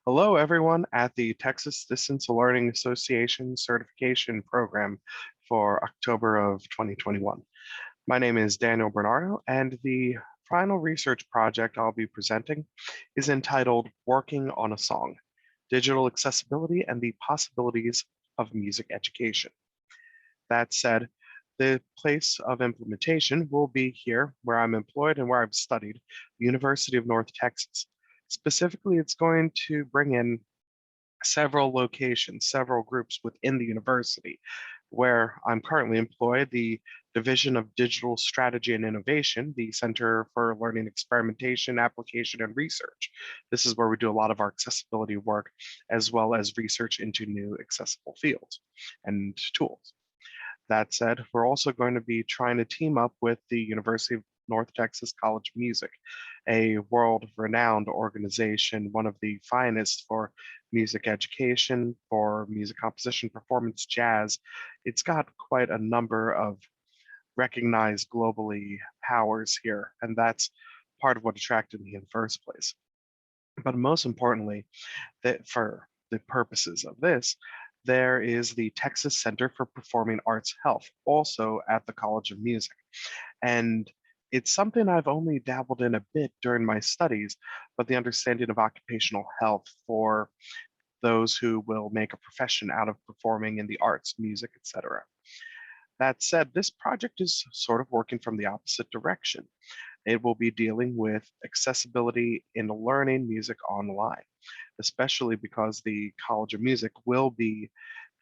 Hello, everyone, at the Texas Distance Learning Association certification program for October of 2021. My name is Daniel Bernardo, and the final research project I'll be presenting is entitled Working on a Song, Digital Accessibility and the Possibilities of Music Education. That said, the place of implementation will be here where I'm employed and where I've studied, the University of North Texas. Specifically, it's going to bring in several locations, several groups within the university. Where I'm currently employed, the Division of Digital Strategy and Innovation, the Center for Learning Experimentation, Application, and Research. This is where we do a lot of our accessibility work, as well as research into new accessible fields and tools. That said, we're also going to be trying to team up with the University of North Texas College of Music, a world-renowned organization, one of the finest for music education, for music composition, performance, jazz. It's got quite a number of recognized globally powers here, and that's part of what attracted me in the first place. But most importantly, that for the purposes of this, there is the Texas Center for Performing Arts Health, also at the College of Music. And it's something I've only dabbled in a bit during my studies, but the understanding of occupational health for those who will make a profession out of performing in the arts, music, etc. That said, this project is sort of working from the opposite direction. It will be dealing with accessibility in learning music online, especially because the College of Music will be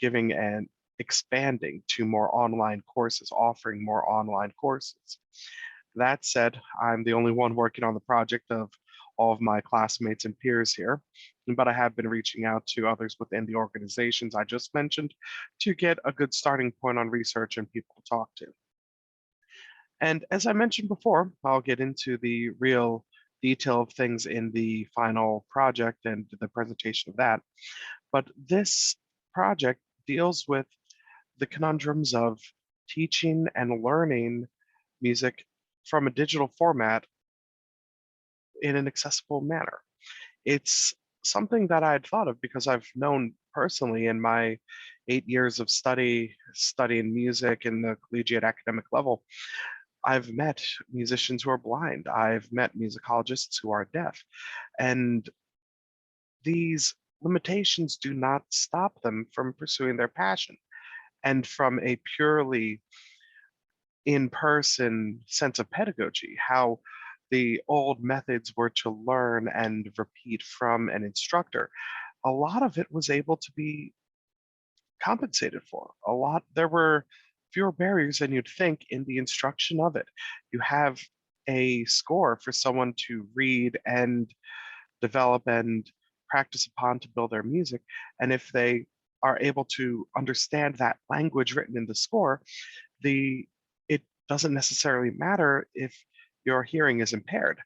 giving and expanding to more online courses, offering more online courses. That said, I'm the only one working on the project of all of my classmates and peers here, but I have been reaching out to others within the organizations I just mentioned to get a good starting point on research and people to talk to. And as I mentioned before, I'll get into the real detail of things in the final project and the presentation of that. But this project deals with the conundrums of teaching and learning music from a digital format in an accessible manner. It's something that I had thought of because I've known personally in my 8 years of studying music in the collegiate academic level. I've met musicians who are blind. I've met musicologists who are deaf. And these limitations do not stop them from pursuing their passion. And from a purely in-person sense of pedagogy, how the old methods were to learn and repeat from an instructor, a lot of it was able to be compensated for. There were fewer barriers than you'd think in the instruction of it. You have a score for someone to read and develop and practice upon to build their music. And if they are able to understand that language written in the score, it doesn't necessarily matter if your hearing is impaired.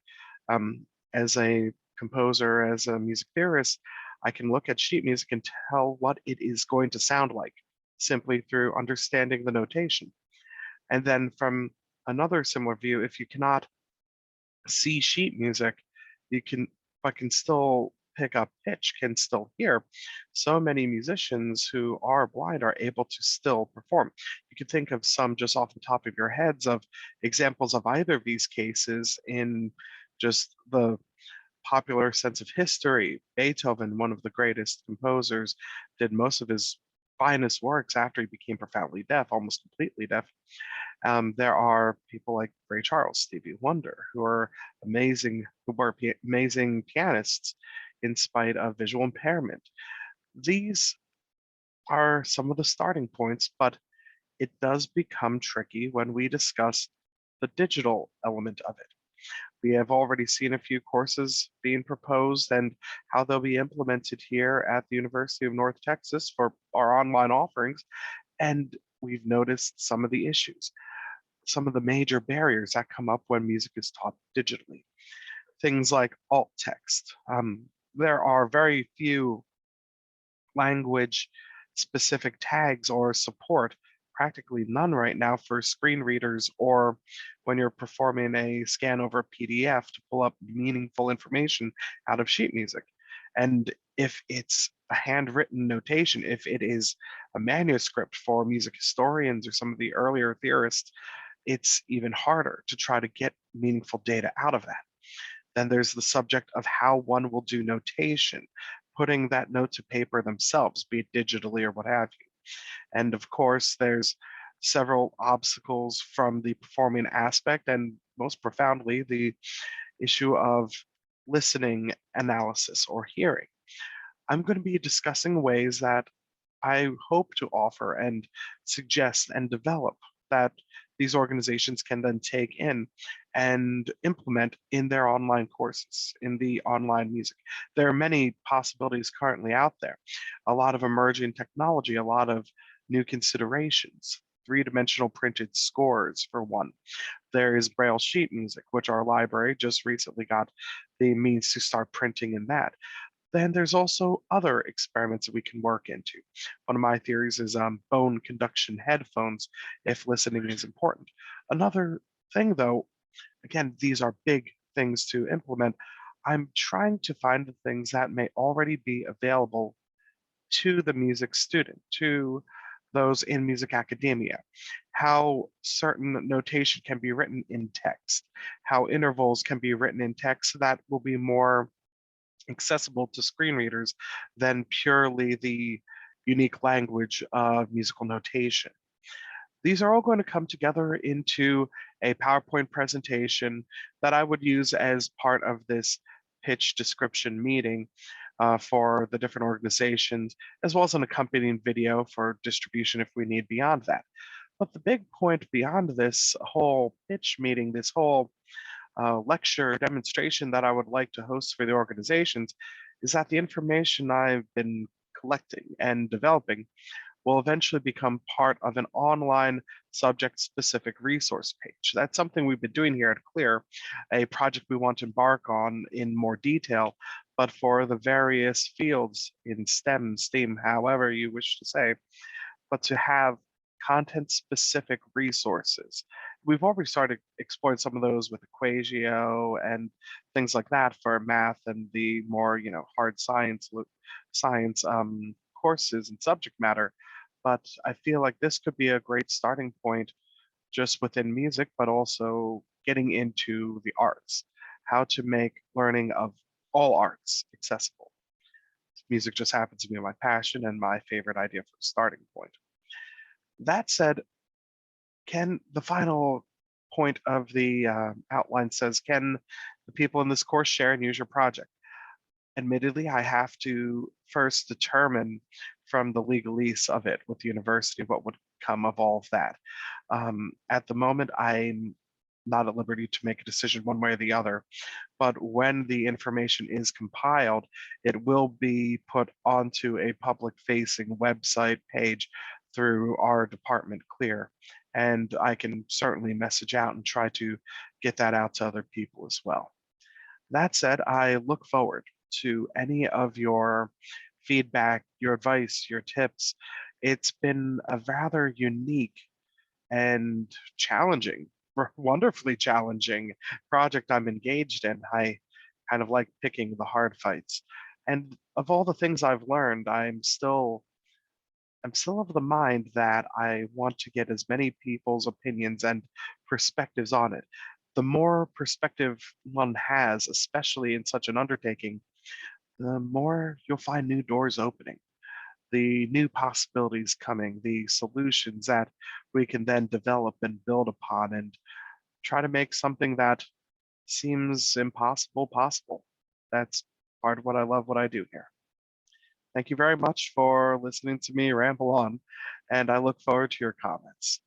As a composer, as a music theorist, I can look at sheet music and tell what it is going to sound like simply through understanding the notation. And then from another similar view, if you cannot see sheet music, you can, but can still pick up pitch, can still hear. So many musicians who are blind are able to still perform. You could think of some just off the top of your heads of examples of either of these cases in just the popular sense of history. Beethoven, one of the greatest composers, did most of his finest works after he became profoundly deaf, almost completely deaf. There are people like Ray Charles, Stevie Wonder, who were amazing pianists in spite of visual impairment. These are some of the starting points, but it does become tricky when we discuss the digital element of it. We have already seen a few courses being proposed and how they'll be implemented here at the University of North Texas for our online offerings. And we've noticed some of the issues, some of the major barriers that come up when music is taught digitally. Things like alt text. There are very few language specific tags or support, practically none right now for screen readers or when you're performing a scan over a PDF to pull up meaningful information out of sheet music. And if it's a handwritten notation, if it is a manuscript for music historians or some of the earlier theorists, it's even harder to try to get meaningful data out of that. Then there's the subject of how one will do notation, putting that note to paper themselves, be it digitally or what have you. And of course, there's several obstacles from the performing aspect, and most profoundly, the issue of listening analysis or hearing. I'm going to be discussing ways that I hope to offer and suggest and develop that these organizations can then take in and implement in their online courses, in the online music. There are many possibilities currently out there, a lot of emerging technology, a lot of new considerations. Three-dimensional printed scores, for one. There is Braille sheet music, which our library just recently got the means to start printing in that. Then there's also other experiments that we can work into. One of my theories is bone conduction headphones if listening is important. Another thing, though, again, these are big things to implement. I'm trying to find the things that may already be available to the music student, to those in music academia, how certain notation can be written in text, how intervals can be written in text that will be more accessible to screen readers than purely the unique language of musical notation. These are all going to come together into a PowerPoint presentation that I would use as part of this pitch description meeting for the different organizations, as well as an accompanying video for distribution if we need beyond that. But the big point beyond this whole pitch meeting, this whole lecture demonstration that I would like to host for the organizations is that the information I've been collecting and developing will eventually become part of an online subject-specific resource page. That's something we've been doing here at Clear, a project we want to embark on in more detail, but for the various fields in STEM, STEAM, however you wish to say, but to have content-specific resources. We've already started exploring some of those with Equatio and things like that for math and the more, hard science courses and subject matter. But I feel like this could be a great starting point just within music, but also getting into the arts, how to make learning of all arts accessible. Music just happens to be my passion and my favorite idea for a starting point. That said, can the final point of the outline says, can the people in this course share and use your project? Admittedly, I have to first determine from the legalese of it with the university what would come of all of that. At the moment, I'm not at liberty to make a decision one way or the other, but when the information is compiled, it will be put onto a public-facing website page through our department, Clear, and I can certainly message out and try to get that out to other people as well. That said, I look forward to any of your feedback, your advice, your tips. It's been a rather unique and challenging, wonderfully challenging project I'm engaged in. I kind of like picking the hard fights. And of all the things I've learned, I'm still of the mind that I want to get as many people's opinions and perspectives on it. The more perspective one has, especially in such an undertaking, the more you'll find new doors opening, the new possibilities coming, the solutions that we can then develop and build upon and try to make something that seems impossible possible. That's part of what I love what I do here. Thank you very much for listening to me ramble on, and I look forward to your comments.